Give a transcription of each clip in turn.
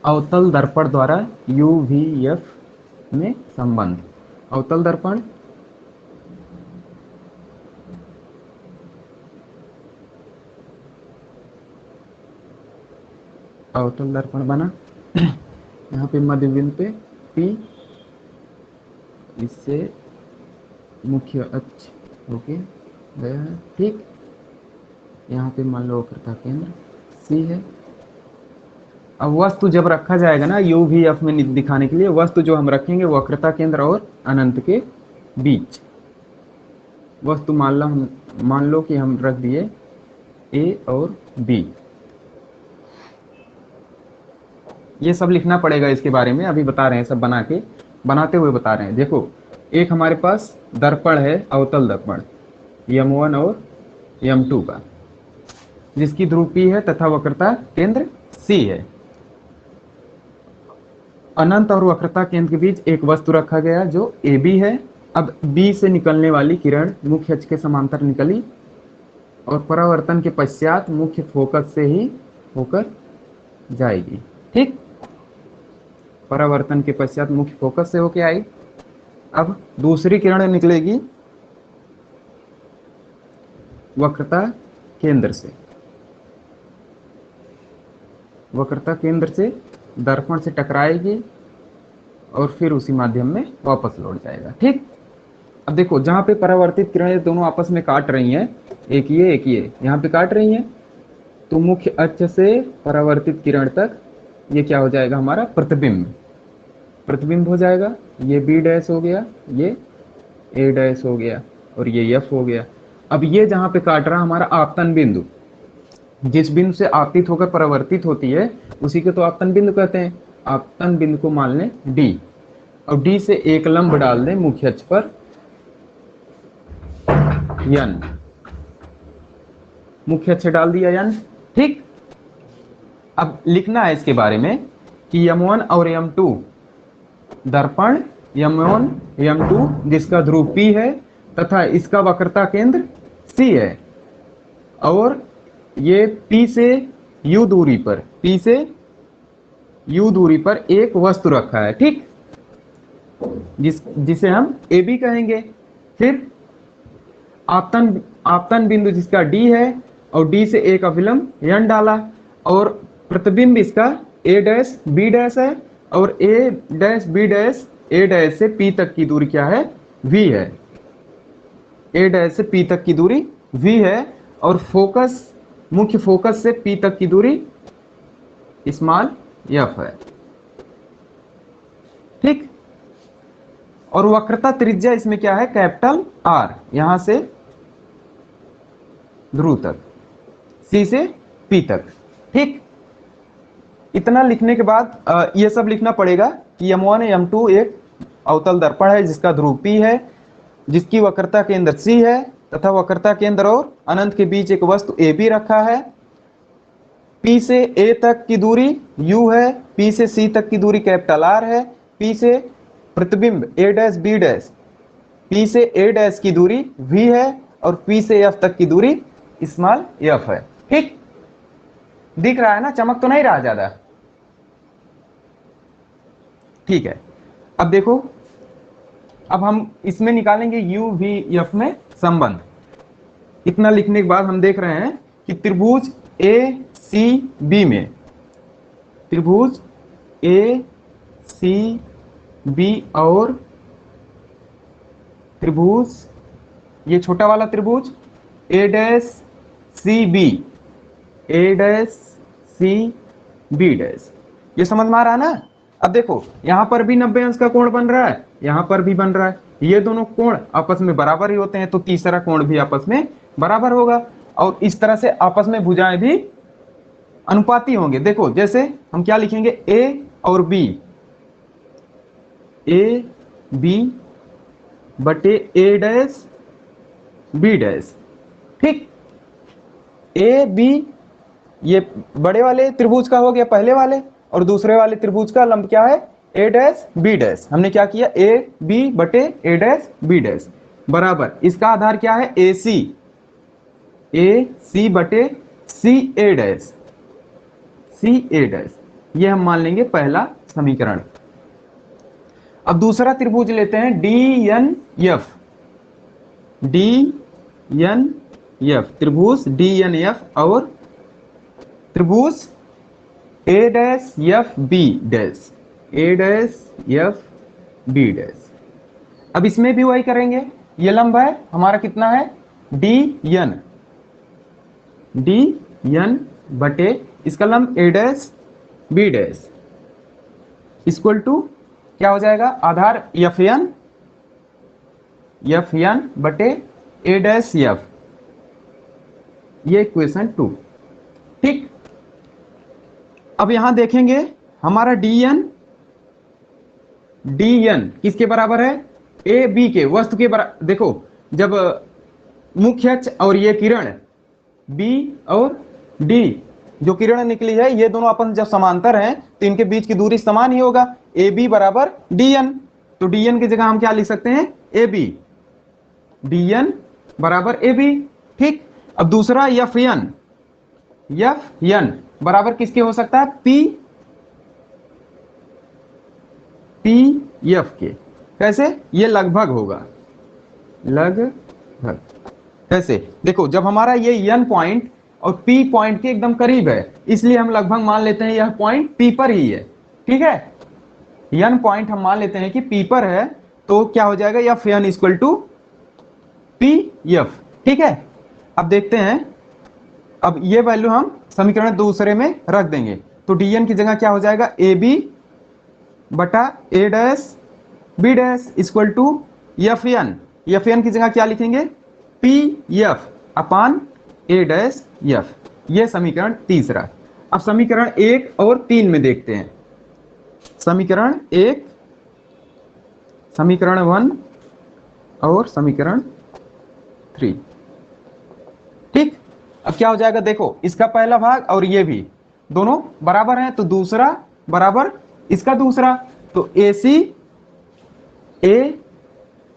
अवतल दर्पण द्वारा यूवीएफ में संबंध। अवतल दर्पण अवतल दर्पण बना यहाँ पे मध्य बिंदु पे P, इससे मुख्य अक्ष होके गया है। ठीक, यहाँ पे मान लो वक्रता केंद्र C है। अब वस्तु जब रखा जाएगा ना यूवीएफ में दिखाने के लिए, वस्तु जो हम रखेंगे वक्रता केंद्र और अनंत के बीच। वस्तु मान लो कि हम रख दिए A और B। ये सब लिखना पड़ेगा इसके बारे में, अभी बता रहे हैं, सब बनाते हुए बता रहे हैं। देखो, एक हमारे पास दर्पण है, अवतल दर्पण M1 और M2 का, जिसकी ध्रुव P है तथा वक्रता केंद्र C है। अनंत और वक्रता केंद्र के बीच एक वस्तु रखा गया जो AB है। अब B से निकलने वाली किरण मुख्य अक्ष के समांतर निकली और परावर्तन के पश्चात मुख्य फोकस से ही होकर जाएगी। ठीक, परावर्तन के पश्चात मुख्य फोकस से होकर आई। अब दूसरी किरण निकलेगी वक्रता केंद्र से, वक्रता केंद्र से दर्पण से टकराएगी और फिर उसी माध्यम में वापस लौट जाएगा। ठीक, अब देखो, जहां पे परावर्तित किरणें दोनों आपस में काट रही हैं, एक ये यहाँ पे काट रही हैं, तो मुख्य अक्ष से परावर्तित किरण तक ये क्या हो जाएगा, हमारा प्रतिबिंब हो जाएगा। ये B डैश हो गया, ये A डैश हो गया और ये F हो गया। अब ये जहां पे काट रहा हमारा आपतन बिंदु, जिस बिंदु से आपतित होकर परावर्तित होती है उसी को तो आपतन बिंदु कहते हैं। आपतन बिंदु को मान लें D, और D से एक लंब डाल दें मुख्य अक्ष पर N, मुख्य अक्ष डाल दिया N। ठीक, अब लिखना है इसके बारे में कि M1 और M2 दर्पण M1 M2 जिसका ध्रुव P है तथा इसका वक्रता केंद्र C है, और ये P से U दूरी पर एक वस्तु रखा है। ठीक, जिसे हम AB कहेंगे। फिर आपतन बिंदु जिसका D है और D से एक अभिलंब N डाला, और प्रतिबिंब इसका A डैश B डैश है, और A dash B dash A dash से P तक की दूरी क्या है, V है। A डैश से P तक की दूरी V है, और मुख्य फोकस से P तक की दूरी स्मॉल f है। ठीक, और वक्रता त्रिज्या इसमें क्या है, कैपिटल R, यहां से ध्रुव तक, C से P तक। ठीक, इतना लिखने के बाद ये सब लिखना पड़ेगा कि M1 M2 एक अवतल दर्पण है जिसका ध्रुव P है, जिसकी वक्रता केंद्र C है तथा वक्रता केंद्र और अनंत के बीच एक वस्तु AB रखा है। P से A तक की दूरी U है, P से C तक की दूरी कैपिटल R है, P से प्रतिबिंब A dash B dash, P से A डैश की दूरी V है, और P से F तक की दूरी स्मॉल f है। ठीक, दिख रहा है ना, चमक तो नहीं रहा ज्यादा। ठीक है, अब देखो, अब हम इसमें निकालेंगे UVF में संबंध। इतना लिखने के बाद हम देख रहे हैं कि त्रिभुज ACB में, त्रिभुज ACB और त्रिभुज, ये छोटा वाला त्रिभुज A dash CB, A dash CB dash, ये समझ में आ रहा है ना। अब देखो, यहां पर भी 90 अंश का कोण बन रहा है, यहां पर भी बन रहा है, ये दोनों कोण आपस में बराबर ही होते हैं, तो तीसरा कोण भी आपस में बराबर होगा, और इस तरह से आपस में भुजाएं भी अनुपाती होंगे। देखो, जैसे हम क्या लिखेंगे, A और B, AB बटे A डैश B डैश। ठीक, AB ये बड़े वाले त्रिभुज का हो गया पहले वाले, और दूसरे वाले त्रिभुज का लंब क्या है, A डैश B डैश। हमने क्या किया, AB बटे A डैश B डैश बराबर, इसका आधार क्या है, AC बटे CA डैश, CA डैश। ये हम मान लेंगे पहला समीकरण। अब दूसरा त्रिभुज लेते हैं D N F. D N F, त्रिभुज डी एन एफ और त्रिभुज A dash F B dash, A dash F B dash. अब इसमें भी वही करेंगे, ये लंब है हमारा कितना है डी एन बटे इसका लंब A dash B dash equal to क्या हो जाएगा, आधार एफ एन बटे ए डैश एफ, ये इक्वेशन 2। ठीक, अब यहां देखेंगे हमारा डी एन किसके बराबर है, ए बी के वस्तु के बराबर। देखो जब मुख्य अक्ष और ये किरण बी और डी जो किरण निकली है, ये दोनों आपस में जब समांतर हैं तो इनके बीच की दूरी समान ही होगा, ए बी बराबर डी एन। तो डी एन की जगह हम क्या लिख सकते हैं, ए बी, डी एन बराबर ए बी। ठीक, अब दूसरा एफ एन बराबर किसके हो सकता है, पी एफ के। कैसे, ये लगभग होगा, लगभग कैसे, देखो जब हमारा ये एन पॉइंट और पी पॉइंट के एकदम करीब है, इसलिए हम लगभग मान लेते हैं यह पॉइंट पी पर ही है। ठीक है, एन पॉइंट हम मान लेते हैं कि पी पर है, तो क्या हो जाएगा, F N equal to P F. ठीक है, अब देखते हैं, अब ये वैल्यू हम समीकरण दूसरे में रख देंगे, तो डी एन की जगह क्या हो जाएगा, ए बी बटा A dash B dash equal to F N की जगह क्या लिखेंगे, P F upon A dash F. ये समीकरण तीसरा। अब समीकरण 1 और 3 में देखते हैं, समीकरण 1, समीकरण 1 और समीकरण 3। ठीक, अब क्या हो जाएगा, देखो इसका पहला भाग और ये भी दोनों बराबर हैं, तो दूसरा बराबर इसका दूसरा, तो A C A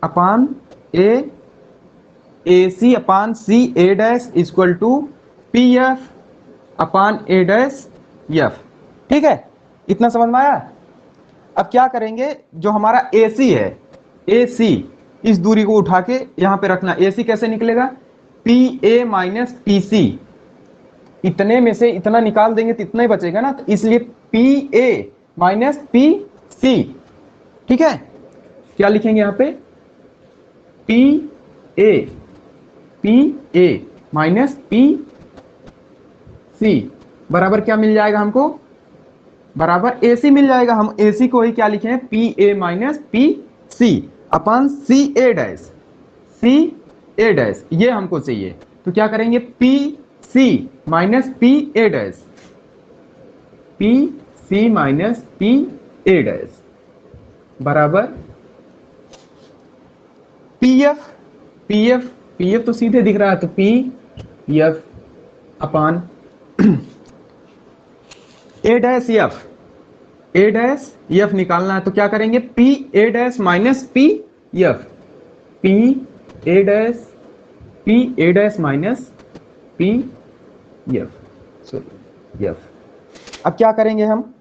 upon A C upon C A dash equal to P F upon A dash F. ठीक है, इतना समझ में आया। अब क्या करेंगे, जो हमारा ए सी है, ए सी इस दूरी को उठा के यहां पे रखना, ए सी कैसे निकलेगा, P A minus P C, इतने में से इतना निकाल देंगे तो इतना ही बचेगा ना, तो इसलिए P A minus P C. ठीक है, क्या लिखेंगे यहां पे, P A minus P C बराबर क्या मिल जाएगा हमको, बराबर ए सी मिल जाएगा। हम ए सी को ही क्या लिखे हैं, P A minus P C upon C A dash, ये हमको चाहिए, तो क्या करेंगे, P C minus P A dash, P C minus P A dash बराबर पी एफ तो सीधे दिख रहा है, तो P F upon A dash F निकालना है, तो क्या करेंगे, P A dash minus P F, P A dash minus P F. अब क्या करेंगे हम,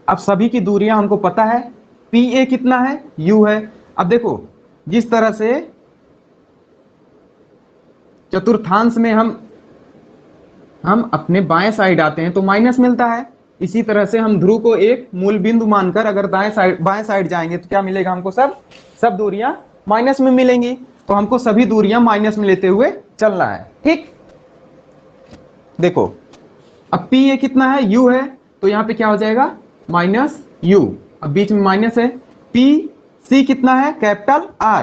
अब सभी की दूरियां हमको पता है, पी ए कितना है, यू है। अब देखो जिस तरह से चतुर्थांश में हम अपने बाएं साइड आते हैं तो माइनस मिलता है, इसी तरह से हम ध्रुव को एक मूल बिंदु मानकर अगर बाएं साइड जाएंगे तो क्या मिलेगा हमको, सब दूरियां माइनस में मिलेंगी, तो हमको सभी दूरियां माइनस में लेते हुए चलना है। ठीक, देखो अब पी ए कितना है, यू है, तो यहां पे क्या हो जाएगा, माइनस यू, अब बीच में माइनस है, पी सी कितना है, कैपिटल आर,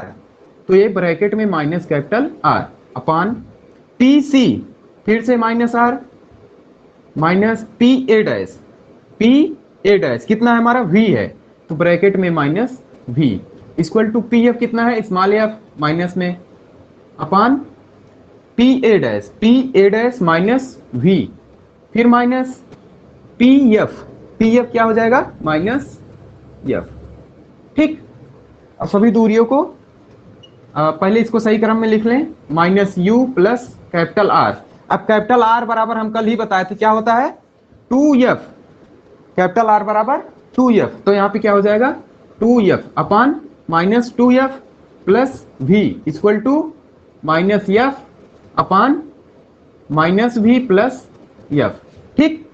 तो ये ब्रैकेट में minus capital R upon P C फिर से minus R minus P A dash कितना है हमारा, वी है, तो ब्रैकेट में minus V equal to P F कितना है, स्मॉल एफ माइनस में upon P A dash minus V फिर माइनस पी एफ क्या हो जाएगा, माइनस एफ। ठीक, अब सभी दूरियों को पहले इसको सही क्रम में लिख लें, minus you plus capital R, अब कैपिटल आर बराबर हम कल ही बताए थे क्या होता है 2f, कैपिटल आर बराबर 2f, तो यहाँ पे क्या हो जाएगा 2f upon minus 2f plus v equal to minus F upon minus v plus F, ठीक,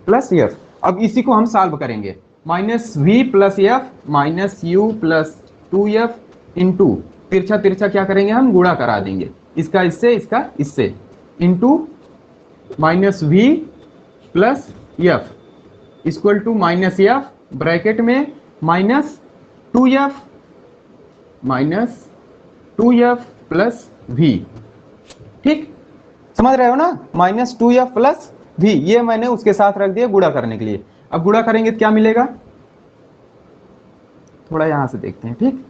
प्लस एफ। अब इसी को हम सॉल्व करेंगे, minus v plus F minus u plus 2f into तिरछा तिरछा क्या करेंगे हम गुणा करा देंगे, इसका इससे into minus v plus F equal to minus F bracket में माइनस 2f प्लस v, ठीक, समझ रहे हो ना, माइनस 2f प्लस v, ये मैंने उसके साथ रख दिया गुणा करने के लिए। अब गुणा करेंगे तो क्या मिलेगा, थोड़ा यहां से देखते हैं, ठीक,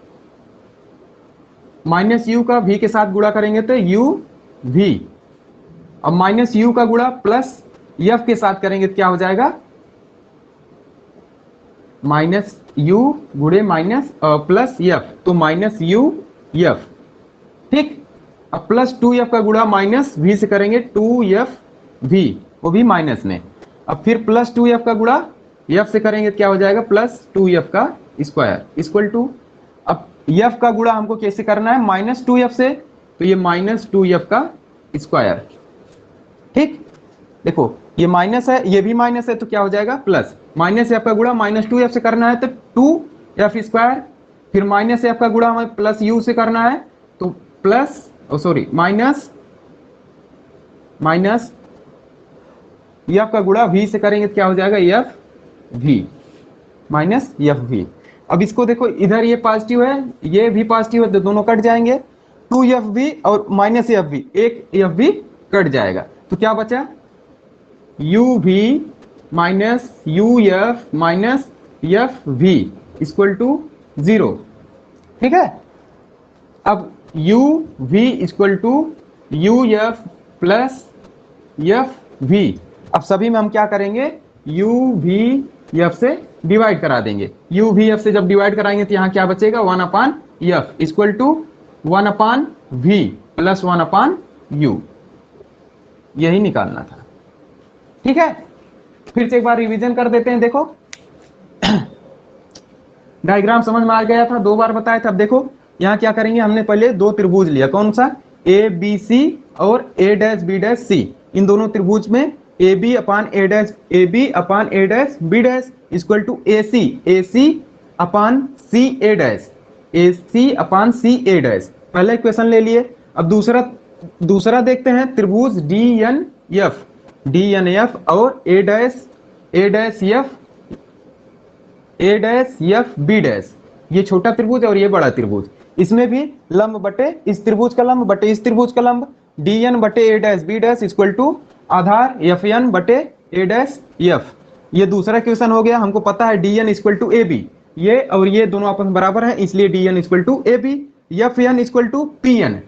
माइनस u का v के साथ गुणा करेंगे तो u v, अब माइनस u का गुणा प्लस f के साथ करेंगे तो क्या हो जाएगा माइनस u गुणे माइनस प्लस f, तो माइनस u f, ठीक, अब प्लस 2f का गुणा माइनस v से करेंगे 2f v, वो भी माइनस में, अब फिर प्लस 2f का गुणा f से करेंगे तो क्या हो जाएगा प्लस 2f का स्क्वायर इक्वल टू, अब f का गुणा हमको कैसे करना है माइनस 2f से, तो ये माइनस 2f का स्क्वायर, ठीक, देखो ये माइनस है ये भी माइनस है तो क्या हो जाएगा प्लस, माइनस एफ का गुणा माइनस 2f से करना है तो 2f स्क्वायर, फिर माइनस एफ का गुणा हमें प्लस u से करना है तो प्लस सॉरी माइनस एफ का गुणा v से करेंगे तो क्या हो जाएगा F v minus F v। अब इसको देखो इधर ये पॉजिटिव है ये भी पॉजिटिव है तो दोनों कट जाएंगे, 2fv और माइनस एफ v, एक एफ v कट जाएगा तो क्या बचा uv minus uf minus F v equal to 0, ठीक है। अब uv equal to uf plus F v, अब सभी में हम क्या करेंगे uvf से डिवाइड करा देंगे, uvf से जब डिवाइड कराएंगे तो यहाँ क्या बचेगा 1 upon F equal to 1 upon v plus 1 upon u, यही निकालना था, ठीक है। फिर से एक बार रिवीजन कर देते हैं, देखो डायग्राम समझ में आ गया था, 2 बार बताया था। अब देखो यहाँ क्या करेंगे, हमने पहले 2 त्रिभुज लिया, कौन सा ए बी सी और A dash B dash C, इन दोनों त्रिभुज में A B upon A dash B dash equal to A C upon C A dash, पहला इक्वेशन ले लिए। अब दूसरा देखते हैं त्रिभुज डी एन एफ और A dash F B dash, ये छोटा त्रिभुज और ये बड़ा त्रिभुज, इसमें भी लंब बटे इस त्रिभुज का लंब बटे इस त्रिभुज का लंब, डी एन बटे A dash B dash equal to आधार एफ एन बटे ए डैश एफ, ये दूसरा क्वेश्चन हो गया। हमको पता है D N equal to A B, ये और ये दोनों आपस में बराबर है इसलिए D N equal to A B, F N equal to P N,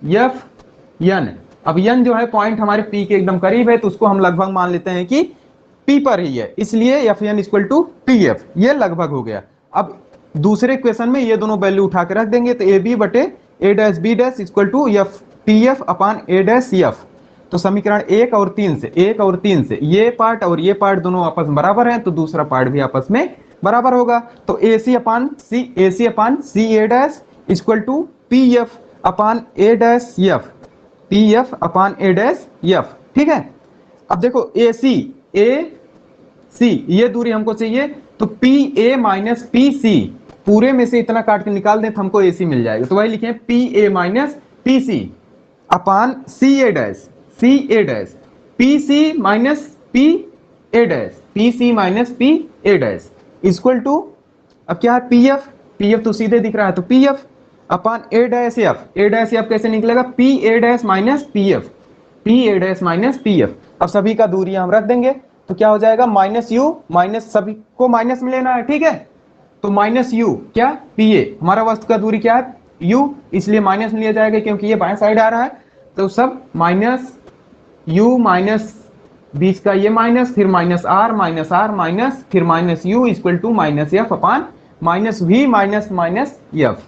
F N, अब एन जो है पॉइंट हमारे पी के एकदम करीब है तो उसको हम लगभग मान लेते हैं कि पी पर ही है, इसलिए F N equal to P F, ये लगभग हो गया। अब दूसरे क्वेश्चन में ये दोनों वैल्यू उठा के रख देंगे तो ए बी बटे A dash B dash equal to F P F upon A dash F, तो समीकरण 1 और 3 से ये पार्ट और ये पार्ट दोनों आपस में बराबर हैं तो दूसरा पार्ट भी आपस में बराबर होगा, तो A C upon C A dash equal to P F upon A dash F, P F upon A dash F, ठीक है। अब देखो ए सी ये दूरी हमको चाहिए तो P A minus P C, पूरे में से इतना काट के निकाल दें तो हमको ए सी मिल जाएगा, तो वही लिखें P A minus P C upon C A dash P C minus P A dash equal to, अब क्या है पी एफ तो सीधे दिख रहा है तो P F upon A dash F कैसे निकलेगा P A dash minus P F, अब सभी का दूरी हम रख देंगे तो क्या हो जाएगा माइनस यू, माइनस सभी को माइनस में लेना है, ठीक है, तो माइनस यू क्या पी ए, हमारा वस्तु का दूरी क्या है यू, इसलिए माइनस में लिया जाएगा क्योंकि ये बाएं साइड आ रहा है, तो सब माइनस यू माइनस बीच का ये माइनस, फिर माइनस आर माइनस फिर minus U equal to minus F upon minus V minus F,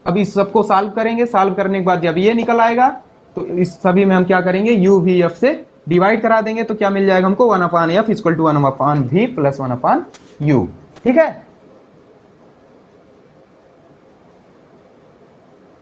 अब इस सबको सॉल्व करेंगे, सॉल्व करने के बाद जब ये निकल आएगा तो इस सभी में हम क्या करेंगे, यू वी एफ से डिवाइड करा देंगे, तो क्या मिल जाएगा हमको 1/f equal to 1/v plus 1/u। ठीक है,